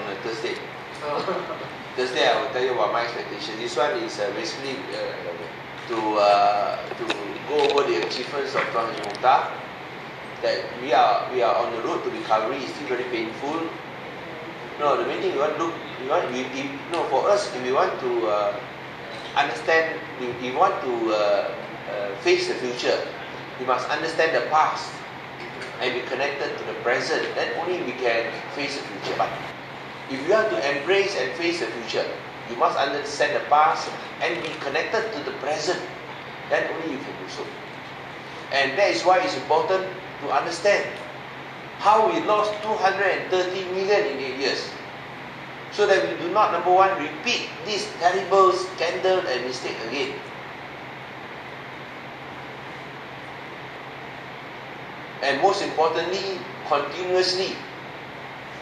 on a Thursday. Thursday I will tell you about my expectation. This one is basically to go over the achievements of Tuan Haji Mokhtar. That we are on the road to recovery. It's still very painful. No, the main thing for us, if we want to understand, we want to face the future, we must understand the past and be connected to the present. Then only we can face the future. But if you want to embrace and face the future, you must understand the past and be connected to the present. Then only you can do so. And that is why it's important to understand how we lost 230 million in 8 years. So that we do not, number one, repeat this terrible scandal and mistake again. And most importantly, continuously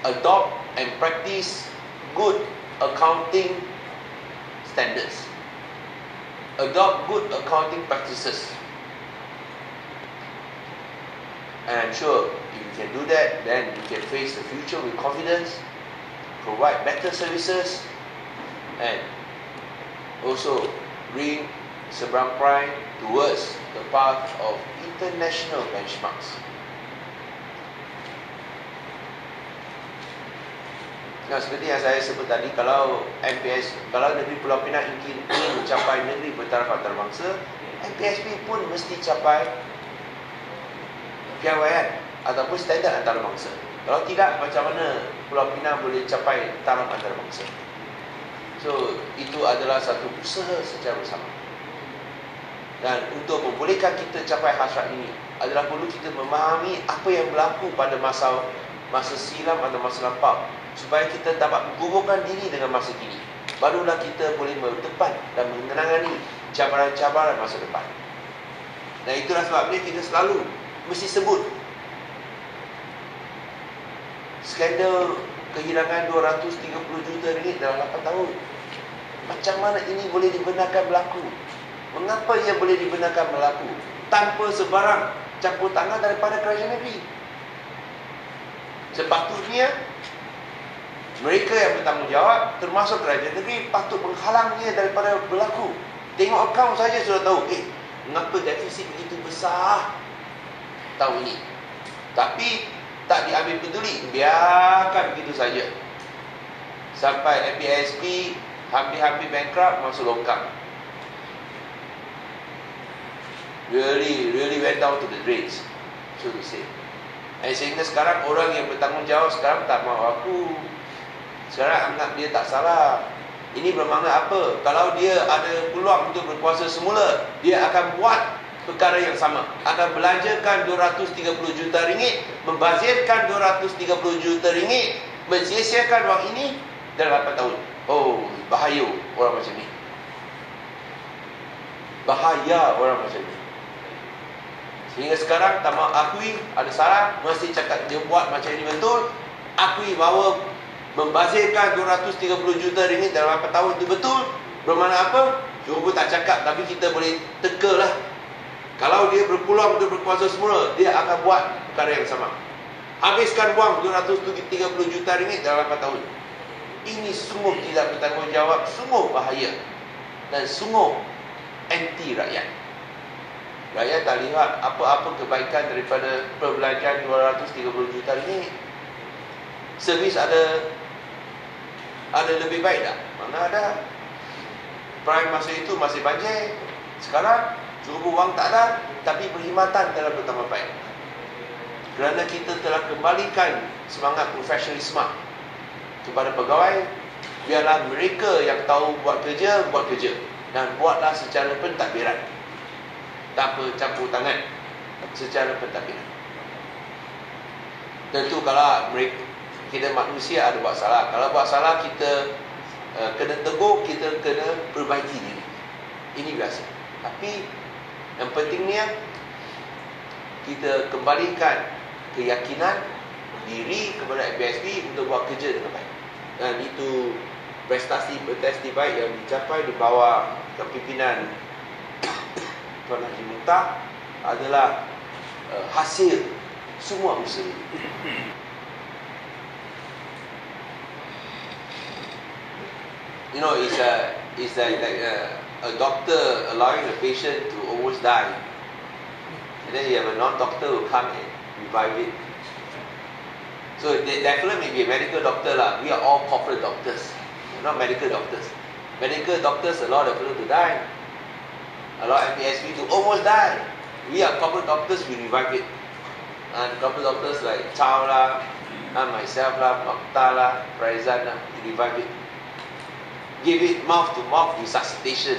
adopt and practice good accounting standards. Adopt good accounting practices. And I'm sure if you can do that, then you can face the future with confidence, provide better services, and also bring Seberang Prime towards the path of international benchmarks. Nah, seperti yang saya sebut tadi, kalau negeri Pulau Pinang ingin mencapai negeri bertaraf antarabangsa, MPSP pun mesti capai piawaian ataupun standard antarabangsa. Kalau tidak, macam mana Pulau Pinang boleh capai taraf antarabangsa? So, itu adalah satu usaha secara bersama. Dan untuk membolehkan kita capai hasrat ini, adalah perlu kita memahami apa yang berlaku pada masa silam atau masa lampau, supaya kita dapat menggugurkan diri dengan masa kini. Barulah kita boleh berdepan dan menangani cabaran-cabaran masa depan. Dan itulah sebabnya kita selalu mesti sebut skandal kehilangan 230 juta ringgit dalam 8 tahun. Macam mana ini boleh dibenarkan berlaku? Mengapa ia boleh dibenarkan berlaku tanpa sebarang campur tangan daripada kerajaan negeri? Sepatutnya mereka yang bertanggungjawab, termasuk kerajaan negeri, patut menghalangnya daripada berlaku. Tengok akaun saja sudah tahu, mengapa defisit begitu besar tahun ini. Tapi tak diambil peduli, biarkan begitu saja. Sampai MPSP hampir-hampir bankrupt, masuk longkang. Really went down to the drains, so to say. Sehingga sekarang orang yang bertanggungjawab sekarang tak mahu aku. Sekarang anggap dia tak salah. Ini bermakna apa? Kalau dia ada peluang untuk berkuasa semula, dia akan buat perkara yang sama. Akan belanjakan 230 juta ringgit, membazirkan 230 juta ringgit, mensia-siakan wang ini dalam 8 tahun. Oh, bahaya orang macam ni. Bahaya orang macam ni. Sehingga sekarang tak mahu akui ada salah, mesti cakap dia buat macam ini betul. Akui bahawa membazirkan 230 juta ringgit dalam 8 tahun itu betul. Bermakna apa? Cuma pun tak cakap, tapi kita boleh teka lah. Kalau dia berpeluang untuk berkuasa semula, dia akan buat perkara yang sama. Habiskan wang 230 juta ringgit dalam 8 tahun. Ini sungguh tidak bertanggungjawab, sungguh bahaya, dan sungguh anti rakyat. Rakyat tak lihat apa-apa kebaikan daripada perbelanjaan 230 juta ringgit. Servis ada lebih baik tak? Mana ada. Prime masa itu masih banjir. Sekarang cukup wang tak ada, tapi perkhidmatan telah bertambah baik. Kerana kita telah kembalikan semangat profesionalisme kepada pegawai. Biarlah mereka yang tahu buat kerja, dan buatlah secara pentadbiran, tanpa campur tangan, secara pentadbiran. Tentu kalau kita manusia ada buat salah. Kalau buat salah, kita kena tegur, kita kena perbaiki diri. Ini biasa. Tapi yang pentingnya, kita kembalikan keyakinan diri kepada MPSP untuk buat kerja dengan baik. Dan itu prestasi baik yang dicapai di bawah kepimpinan Tuan Haji Mokhtar adalah hasil semua usaha. You know, it's like a doctor allowing a patient to almost die. And then you have a non-doctor who come and revive it. So that fellow may be a medical doctor lah. We are all corporate doctors. We're not medical doctors. Medical doctors allow the fellow to die. Allow MPSV to almost die. We are corporate doctors, we revive it. And corporate doctors like Chow lah, myself lah, Nokta lah, Praizan lah, we revive it. Give it mouth to mouth resuscitation.